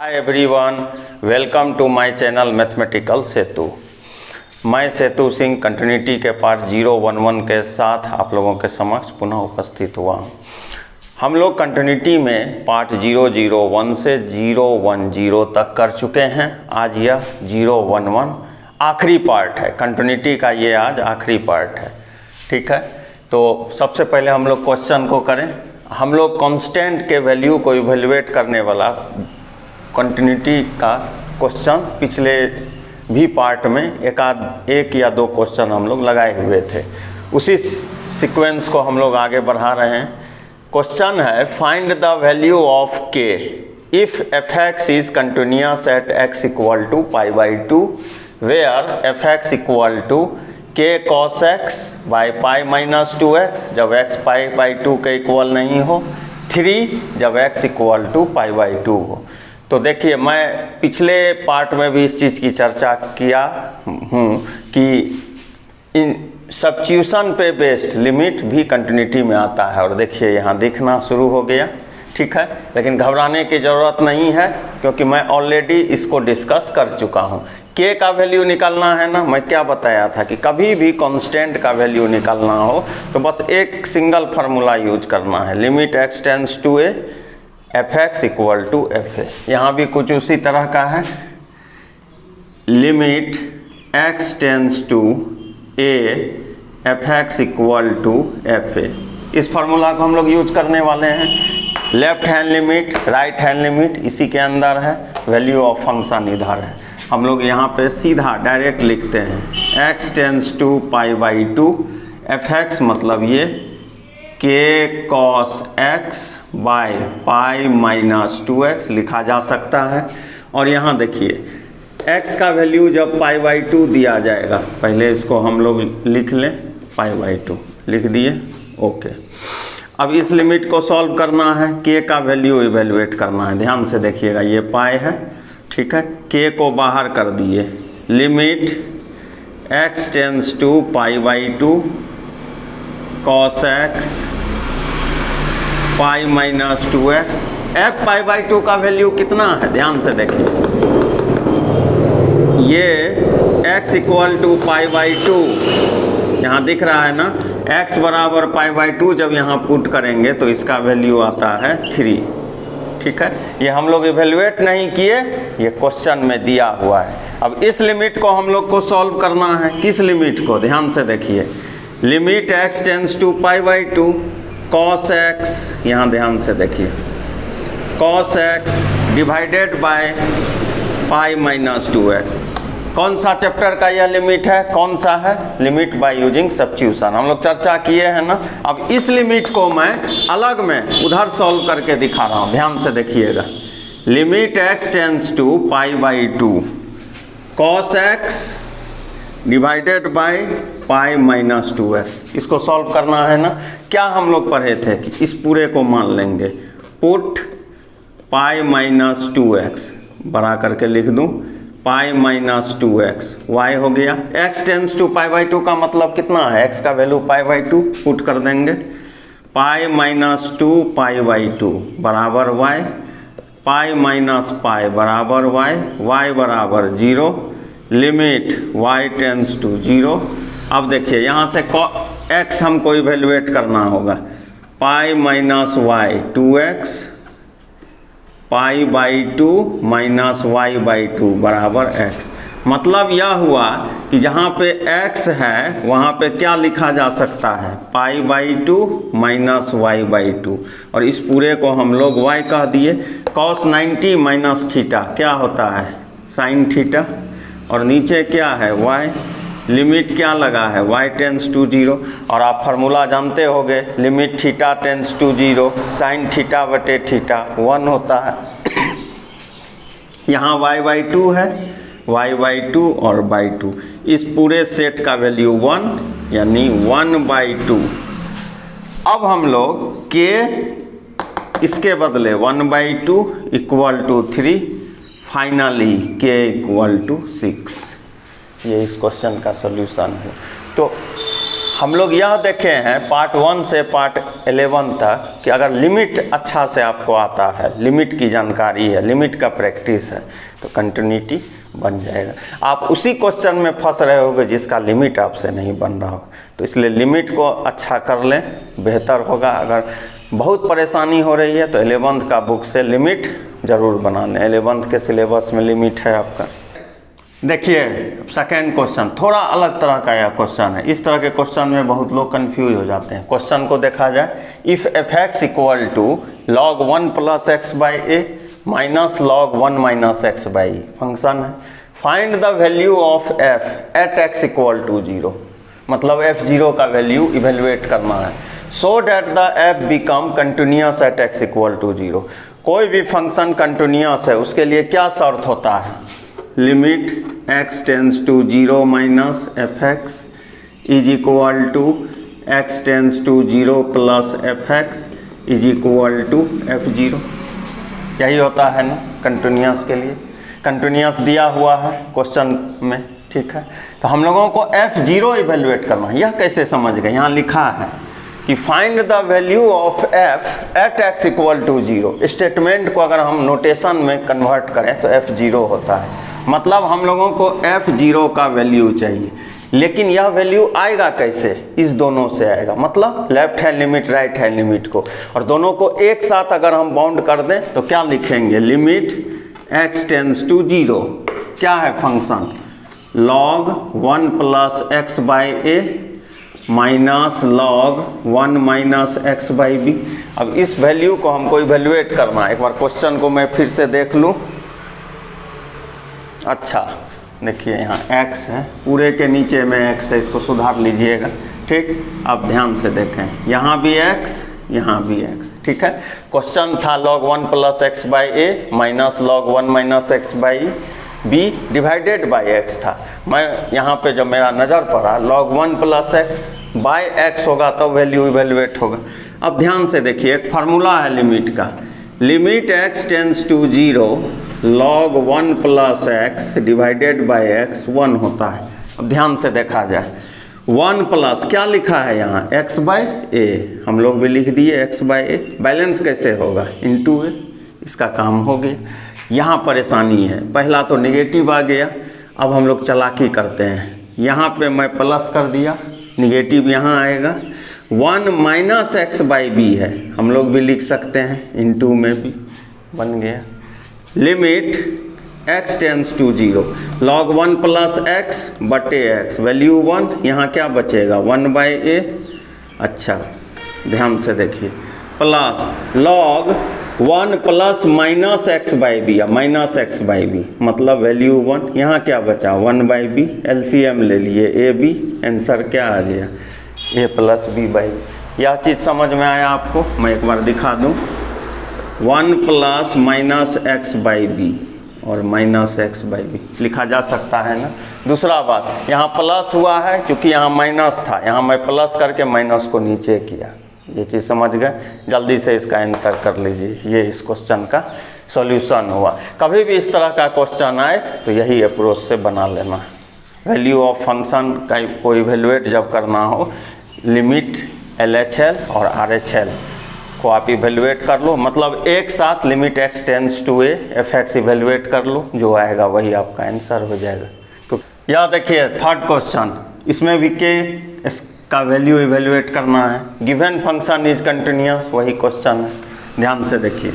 Hi everyone, welcome to my channel mathematical Setu. मैं Setu Singh continuity के part 011 के साथ आप लोगों के समक्ष पुनः उपस्थित हुआ हूँ। हम लोग कंटिन्यूटी में पार्ट 001 से 010 तक कर चुके हैं। आज यह 011 आखिरी पार्ट है। कंटिन्यूटी का ये आज आखिरी पार्ट है। ठीक है, तो सबसे पहले हम लोग क्वेश्चन को करें। हम लोग कांस्टेंट के वैल्यू को इवेल्युएट करने वाला कंटिन्यूटी का क्वेश्चन पिछले भी पार्ट में एक या दो क्वेश्चन हम लोग लगाए हुए थे। उसी सीक्वेंस को हम लोग आगे बढ़ा रहे हैं। क्वेश्चन है find the value of K if F x is continuous at X equal to π/2 where F x equal to K cos X by π-2x जब x π/2 के इक्वल नहीं हो, 3 जब x इक्वल टू π/2 हो। तो देखिए, मैं पिछले पार्ट में भी इस चीज़ की चर्चा किया हूँ कि इन सब्स्टिट्यूशन पे बेस्ड लिमिट भी कंटिन्यूटी में आता है। और देखिए यहाँ दिखना शुरू हो गया। ठीक है, लेकिन घबराने की ज़रूरत नहीं है क्योंकि मैं ऑलरेडी इसको डिस्कस कर चुका हूँ। के का वैल्यू निकालना है ना, मैं क्या बताया था कि कभी भी कांस्टेंट का वैल्यू निकालना हो तो बस एक सिंगल फार्मूला यूज करना है, limit x tends to a f x equal to f a. यहाँ भी कुछ उसी तरह का है, limit x tends to a f x equal to f a. इस फार्मूला को हम लोग यूज करने वाले हैं। Left hand limit, right hand limit इसी के अंदर है, वैल्यू ऑफ फंक्शन इधर है। हम लोग यहाँ पे सीधा डायरेक्ट लिखते हैं x tends to π/2 F X मतलब ये के कॉस एक्स बाई π-2x लिखा जा सकता है। और यहाँ देखिए x का वैल्यू जब π/2 दिया जाएगा, पहले इसको हम लोग लिख लें, π/2 लिख दिए, ओके। अब इस लिमिट को सॉल्व करना है, k का वैल्यू इवेल्युएट करना है। ध्यान से देखिएगा, ये पाई है, ठीक है, k को बाहर कर दिए, limit x tends to π/2 cos x π-2x। f π/2 का वैल्यू कितना है, ध्यान से देखिए, ये x इक्वल टू π/2 यहाँ दिख रहा है ना, x बराबर π/2 जब यहाँ पुट करेंगे तो इसका वैल्यू आता है 3। ठीक है, ये हम लोग इवेल्युएट नहीं किए, ये क्वेश्चन में दिया हुआ है। अब इस लिमिट को हम लोग को सॉल्व करना है। किस लिमिट को, ध्यान से देखिए, limit x tends to π/2 cos x, यहाँ ध्यान से देखिए, cos x divided by π-2x। कौन सा चैप्टर का यह लिमिट है, कौन सा है, लिमिट बाय यूजिंग सब्स्टिट्यूशन। हम लोग चर्चा किए हैं ना। अब इस लिमिट को मैं अलग में उधर सॉल्व करके दिखा रहा हूँ, ध्यान से देखिएगा। Limit x tends to π/2 cos x divided by π-2x। इसको सॉल्व करना है ना। क्या हम लोग पढ़े थे कि इस पूरे को मान लेंगे, पुट π-2x बड़ा करके लिख दूं, π-2x y हो गया। x टेंड्स टू π/2 का मतलब कितना है, x का वैल्यू π/2 पुट कर देंगे, π-2 π/2 बराबर y, π-π बराबर y, y बराबर 0, लिमिट y टेंड्स टू 0। अब देखिए यहाँ से x हमको इवेल्युएट करना होगा, π-y 2x π/2 -y/2 बराबर x। मतलब यह हुआ कि जहाँ पे x है वहाँ पे क्या लिखा जा सकता है, π/2 -y/2। और इस पूरे को हम लोग y कह दिए। cos 90 माइनस थीटा क्या होता है, sin थीटा, और नीचे क्या है y, लिमिट क्या लगा है, y टेंड्स टू 0। और आप फार्मूला जानते होंगे, limit theta tends to 0 sine theta बटे थीटा 1 होता है। यहाँ y/2 है, y/2 और by2, इस पूरे सेट का वैल्यू 1 यानी 1/2। अब हम लोग k इसके बदले 1/2 equal to 3, finally k equal to 6। ये इस क्वेश्चन का सॉल्यूशन है। तो हम लोग यह देखे हैं पार्ट 1 से पार्ट 11 तक कि अगर लिमिट अच्छा से आपको आता है, लिमिट की जानकारी है, लिमिट का प्रैक्टिस है, तो कंटिन्यूटी बन जाएगा। आप उसी क्वेश्चन में फंस रहे होगे जिसका लिमिट आपसे नहीं बन रहा हो, तो इसलिए लिमिट को अच्छा कर लें, बेहतर होगा। अगर बहुत परेशानी हो रही है तो 11th का बुक से लिमिट ज़रूर बना लें। 11th के सिलेबस में लिमिट है आपका। देखिए सेकेंड क्वेश्चन थोड़ा अलग तरह का यह क्वेश्चन है। इस तरह के क्वेश्चन में बहुत लोग कंफ्यूज हो जाते हैं। क्वेश्चन को देखा जाए, if F x equal to log 1 plus x by A minus log 1 minus x by E function है, find the value of F at X equal to 0, मतलब f0 का वैल्यू इवेलुएट करना है, so that the F become continuous at X equal to 0। कोई भी function continuous है उसके लिए क्या शर्त होता है, limit x tends to 0 minus f x is equal to x tends to 0 plus f x is equal to f0। यही होता है ना कंटिन्यूस के लिए। कंटिन्यूस दिया हुआ है क्वेश्चन में, ठीक है। तो हम लोगों को f0 इवेलुएट करना है। यह कैसे समझ गए, यहाँ लिखा है कि find the value of f at x equal to 0। Statement को अगर हम नोटेशन में कन्वर्ट करें तो f0 होता है, मतलब हम लोगों को f0 का वैल्यू चाहिए। लेकिन यह वैल्यू आएगा कैसे, इस दोनों से आएगा, मतलब left hand limit right hand limit को, और दोनों को एक साथ अगर हम बाउंड कर दें तो क्या लिखेंगे, लिमिट x टेंस टू 0, क्या है function log 1 plus x by A minus log 1 minus x by b. अब इस वैल्यू को हमको इवेलुएट करना है। एक बार क्वेश्चन को मैं फिर से देख लूँ। अच्छा देखिए यहाँ x है, पूरे के नीचे में x है, इसको सुधार लीजिएगा, ठीक। अब ध्यान से देखें, यहाँ भी x, यहाँ भी x, ठीक है। क्वेश्चन था log 1 plus x by A minus log 1 minus x by b divided by x था। मैं यहाँ पे जब मेरा नज़र पड़ा log 1 plus x by x होगा तो वैल्यू इवेलुएट होगा। अब ध्यान से देखिए, एक फार्मूला है लिमिट का, limit x tends to 0 log 1 plus x divided by x 1 होता है। अब ध्यान से देखा जाए, 1 प्लस क्या लिखा है यहाँ, x बाई ए, हम लोग भी लिख दिए x बाई ए। बैलेंस कैसे होगा, इनटू ए, इसका काम हो गया। यहाँ परेशानी है, पहला तो नेगेटिव आ गया। अब हम लोग चालाकी करते हैं, यहाँ पे मैं प्लस कर दिया, नेगेटिव यहाँ आएगा। 1 माइनस एक्स बाई बी है, हम लोग भी लिख सकते हैं, इनटू में भी बन गया। Limit x tends to 0 log 1 plus x बटे एक्स, वैल्यू 1, यहाँ क्या बचेगा 1 बाई ए। अच्छा ध्यान से देखिए, plus log 1 plus minus x by b, या माइनस एक्स बाई बी, मतलब वैल्यू 1, यहाँ क्या बचा 1 बाई बी। एलसीएम ले लिए ए बी, आंसर क्या आ गया a plus b by b. यह चीज़ समझ में आया आपको, मैं एक बार दिखा दूँ। 1 plus minus x by b और माइनस एक्स बाई बी लिखा जा सकता है ना। दूसरा बात, यहाँ प्लस हुआ है, क्योंकि यहाँ माइनस था, यहाँ मैं प्लस करके माइनस को नीचे किया। ये चीज़ समझ गए, जल्दी से इसका आंसर कर लीजिए। ये इस क्वेश्चन का सॉल्यूशन हुआ। कभी भी इस तरह का क्वेश्चन आए तो यही अप्रोच से बना लेना। वैल्यू ऑफ फंक्शन का को इवेलुएट जब करना हो, लिमिट LHL और RHL को आप इवेलुएट कर लो, मतलब एक साथ limit x tends to a f x evaluate कर लो, जो आएगा वही आपका आंसर हो जाएगा। तो यह देखिए थर्ड क्वेश्चन, इसमें भी के इसका वैल्यू इवेलुएट करना है। गिवन फंक्शन इज कंटिन्यूस, वही क्वेश्चन है। ध्यान से देखिए,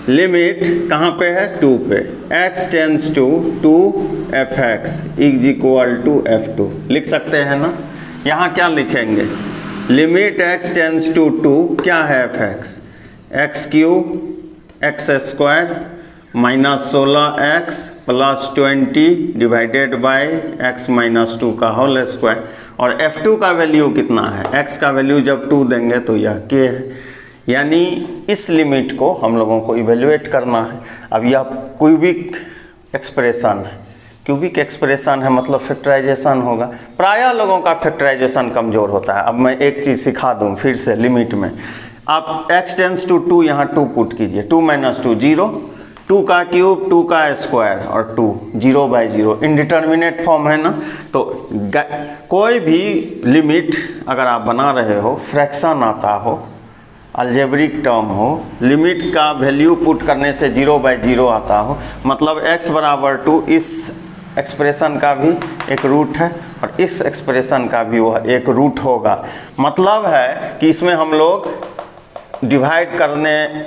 लिमिट कहाँ पे है, 2 पे, x tends to 2 f x is equal to f2, लिख सकते हैं ना। यहाँ क्या लिखेंगे, लिमिट x टेंस टू 2 क्या है F x, x cube x square minus 16x plus 20 divided by x minus 2 का होल स्क्वायर। और f2 का वैल्यू कितना है, x का वैल्यू जब 2 देंगे तो यह k है। यानी इस लिमिट को हम लोगों को इवेलुएट करना है। अब यह क्यूबिक एक्सप्रेशन है, क्यूबिक एक्सप्रेशन है मतलब फैक्टराइजेशन होगा। प्रायः लोगों का फैक्टराइजेशन कमज़ोर होता है। अब मैं एक चीज़ सिखा दूं फिर से, लिमिट में आप x टेंस टू 2 यहाँ 2 पुट कीजिए, 2 माइनस 2 0, 2 का क्यूब 2 का स्क्वायर और 2 0/0 इनडिटर्मिनेट फॉर्म है ना। तो कोई भी लिमिट अगर आप बना रहे हो, फ्रैक्शन आता हो, अलजेब्रिक टर्म हो, लिमिट का वैल्यू पुट करने से 0/0 आता हो, मतलब x बराबर 2 इस एक्सप्रेशन का भी एक रूट है और इस एक्सप्रेशन का भी वह एक रूट होगा। मतलब है कि इसमें हम लोग डिवाइड करने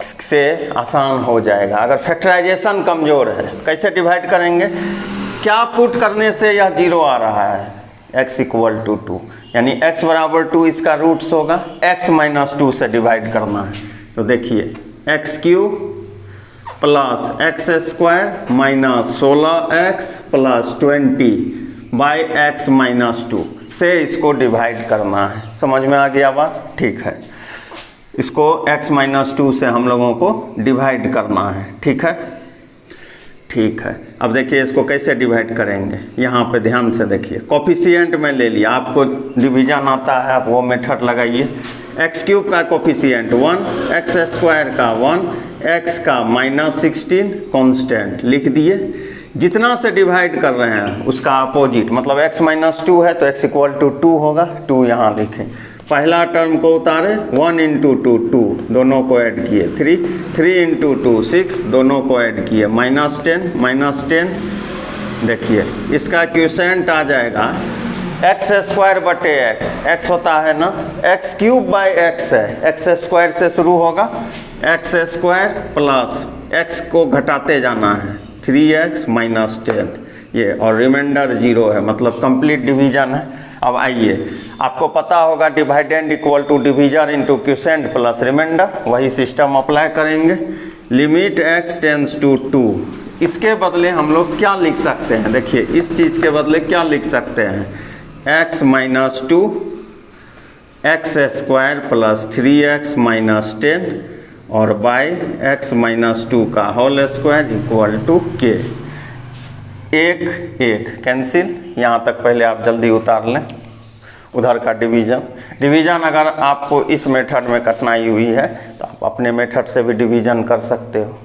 से आसान हो जाएगा। अगर फैक्टराइजेशन कमज़ोर है, कैसे डिवाइड करेंगे? क्या पुट करने से यह 0 आ रहा है? x = 2, यानी x बराबर 2 इसका रूट्स होगा, x - 2 से डिवाइड करना है। तो देखिए x³ plus x² minus 16x plus 20/x - 2 से इसको डिवाइड करना है। समझ में आ गया बात? ठीक है, इसको x - 2 से हम लोगों को डिवाइड करना है। ठीक है, ठीक है। अब देखिए इसको कैसे डिवाइड करेंगे, यहाँ पे ध्यान से देखिए। कोफिशिएंट में ले लिया, आपको डिवीजन आता है, आप वो मेथड लगाइए। x³ का कोफिशिएंट 1, x² का 1, x का -16 कांस्टेंट लिख दिए। जितना से डिवाइड कर रहे हैं उसका अपोजिट, मतलब x - 2 है तो x = 2 होगा, 2 यहाँ लिखें। पहला टर्म को उतारे, 1 × 2 2, दोनों को ऐड किए, 3 × 2 6, दोनों को ऐड किए, -10 देखिए इसका क्वोशिएंट आ जाएगा x² x होता है ना, x³ है, x² से शुरू होगा, x² प्लस x को घटाते जाना है, 3x - 10 ये, और रिमाइंडर 0 है, मतलब कंप्लीट डिवीजन है। अब आइए, आपको पता होगा dividend = division into quotient plus remainder, वही सिस्टम अप्लाई करेंगे। लिमिट x टेंड्स टू 2, इसके बदले हम लोग क्या लिख सकते हैं? देखिए इस चीज़ के बदले क्या लिख सकते हैं? x - 2 x² प्लस 3x - 10 और बाई x - 2 का होल स्क्वायर = k। एक कैंसिल, यहाँ तक पहले आप जल्दी उतार लें उधर का डिवीज़न अगर आपको इस मेथड में कठिनाई हुई है तो आप अपने मेथड से भी डिवीज़न कर सकते हो।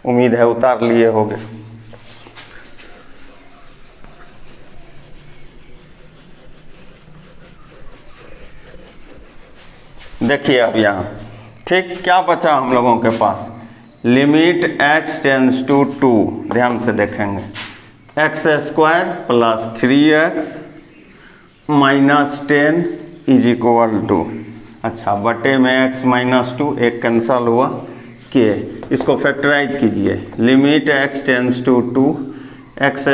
उम्मीद है उतार लिए होंगे। देखिए अब यहाँ ठीक क्या बचा हम लोगों के पास? लिमिट x टेंड्स टू 2, ध्यान से देखेंगे, x² प्लस 3x - 10 = अच्छा बटे में x - 2, एक कैंसल हुआ, k। इसको फैक्टराइज कीजिए। Limit x tends to 2, x²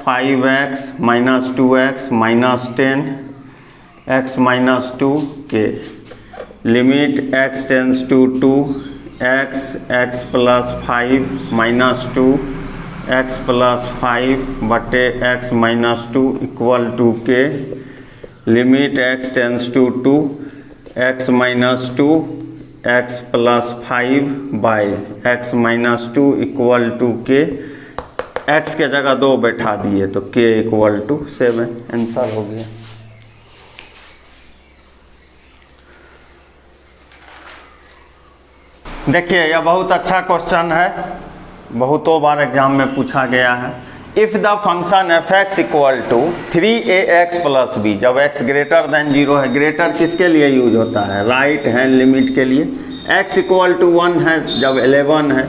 5x - 2x - 10 x - 2 k। Limit x tends to 2, x plus 5 - 2 x plus 5 बटे x - 2 = k। Limit x tends to 2, x - 2 x plus 5 by x - 2 = k। x के जगह 2 बैठा दिए तो k = 7, answer हो गया। देखिए यह बहुत अच्छा क्वेश्चन है, बहुतों बार एग्जाम में पूछा गया है। If the function f(x) = 3ax plus b, जब x > 0 है, ग्रेटर किसके लिए यूज होता है? राइट हैंड लिमिट के लिए। x = 1 है जब 11 है,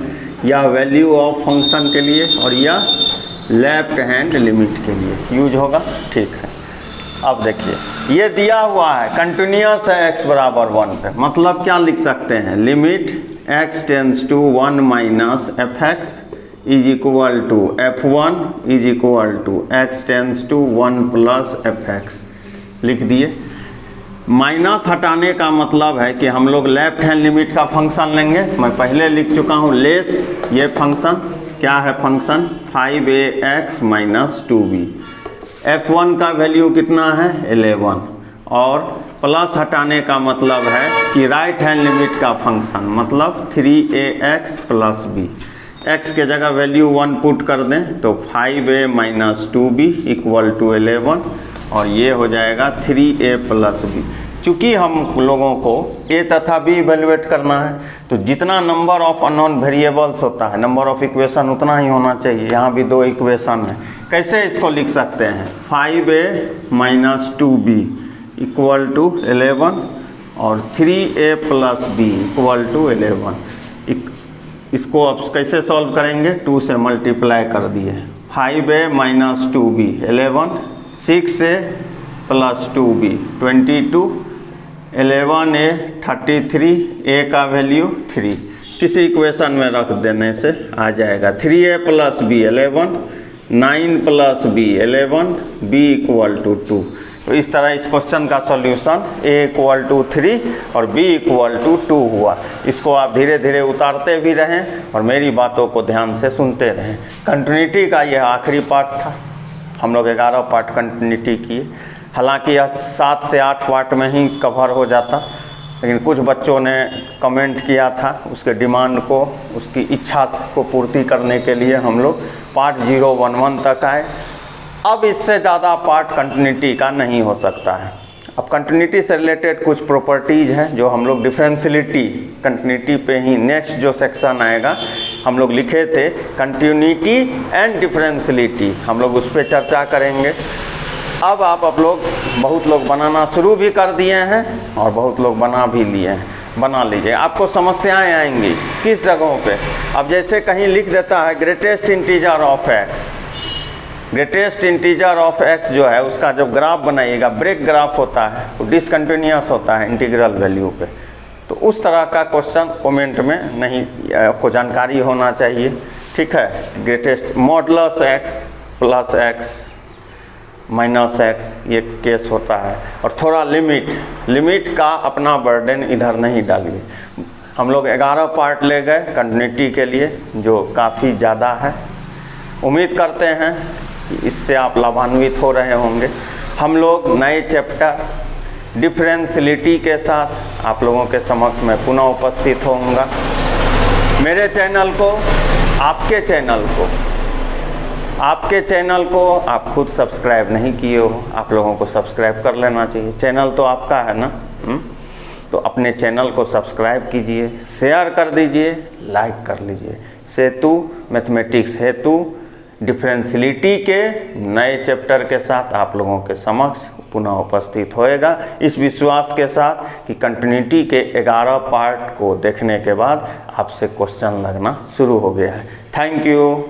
यह वैल्यू ऑफ फंक्शन के लिए, और यह लेफ्ट हैंड लिमिट के लिए यूज होगा। ठीक है, अब देखिए ये दिया हुआ है कंटिन्यूस है x बराबर 1 पे, मतलब क्या लिख सकते हैं? Limit x tends to 1 minus fx = f1 = x tends to 1 plus fx लिख दिए। माइनस हटाने का मतलब है कि हम लोग लेफ्ट हैंड लिमिट का फंक्शन लेंगे। मैं पहले लिख चुका हूँ लेस, ये फंक्शन क्या है? Function 5ax - 2b। f1 का वैल्यू कितना है? 11, और प्लस हटाने का मतलब है कि राइट हैंड लिमिट का फंक्शन, मतलब 3ax प्लस b। x के जगह वैल्यू 1 पुट कर दें तो 5a - 2b = 11, और ये हो जाएगा 3a प्लस b। चूँकि हम लोगों को ए तथा बी इवेलुएट करना है, तो जितना नंबर ऑफ अननोन वेरिएबल्स होता है, नंबर ऑफ इक्वेशन उतना ही होना चाहिए। यहाँ भी 2 इक्वेशन है। कैसे इसको लिख सकते हैं? 5a minus 2b equal to 11 और 3a plus b equal to 11। इसको अब कैसे सॉल्व करेंगे? 2 से मल्टीप्लाई कर दिए। 5a minus 2b 11, 6a plus 2b 22, 11a 33, a का वैल्यू 3, किसी इक्वेशन में रख देने से आ जाएगा। 3a plus b 11, 9 plus b 11, b equal to 2। तो इस तरह इस क्वेश्चन का सॉल्यूशन a इक्वल टू 3 और b इक्वल टू 2 हुआ। इसको आप धीरे धीरे उतारते भी रहें और मेरी बातों को ध्यान से सुनते रहें। कंटिन्यूटी का यह आखिरी पार्ट था। हम लोग 11 पार्ट कंटिन्यूटी किए। हालांकि यह 7 से 8 पार्ट में ही कवर हो जाता, लेकिन कुछ बच्चों ने कमेंट किया था, उसके डिमांड को, उसकी इच्छा को पूर्ति करने के लिए हम लोग पार्ट 011 तक आए। अब इससे ज़्यादा पार्ट कंटिन्यूटी का नहीं हो सकता है। अब कंटिन्यूटी से रिलेटेड कुछ प्रॉपर्टीज़ हैं जो हम लोग डिफरेंशियलिटी कंटिन्यूटी पे ही नेक्स्ट जो सेक्शन आएगा, हम लोग लिखे थे कंटिन्यूटी एंड डिफरेंशियलिटी, हम लोग उस पर चर्चा करेंगे। अब आप लोग बहुत लोग बनाना शुरू भी कर दिए हैं और बहुत लोग बना भी लिए हैं। बना लीजिए। आपको समस्याएं आएंगी किस जगहों पे? अब जैसे कहीं लिख देता है greatest integer of x, greatest integer of x जो है उसका जब ग्राफ बनाइएगा, ब्रेक ग्राफ होता है, वो डिसकंटिन्यूअस होता है इंटीग्रल वैल्यू पे। तो उस तरह का क्वेश्चन कमेंट में नहीं, आपको जानकारी होना चाहिए। ठीक है, greatest modulus x plus x minus x, ये केस होता है। और थोड़ा लिमिट का अपना बर्डन इधर नहीं डालिए। हम लोग 11 पार्ट ले गए कंटिन्यूटी के लिए, जो काफ़ी ज़्यादा है। उम्मीद करते हैं कि इससे आप लाभान्वित हो रहे होंगे। हम लोग नए चैप्टर डिफरेंशियलिटी के साथ आप लोगों के समक्ष में पुनः उपस्थित होऊंगा। मेरे चैनल को, आपके चैनल को आप खुद सब्सक्राइब नहीं किए हो, आप लोगों को सब्सक्राइब कर लेना चाहिए। चैनल तो आपका है ना, तो अपने चैनल को सब्सक्राइब कीजिए, शेयर कर दीजिए, लाइक कर लीजिए। सेतु मैथमेटिक्स हेतु डिफरेंशियलिटी के नए चैप्टर के साथ आप लोगों के समक्ष पुनः उपस्थित होएगा, इस विश्वास के साथ कि कंटिन्यूटी के 11 पार्ट को देखने के बाद आपसे क्वेश्चन लगना शुरू हो गया है। Thank you.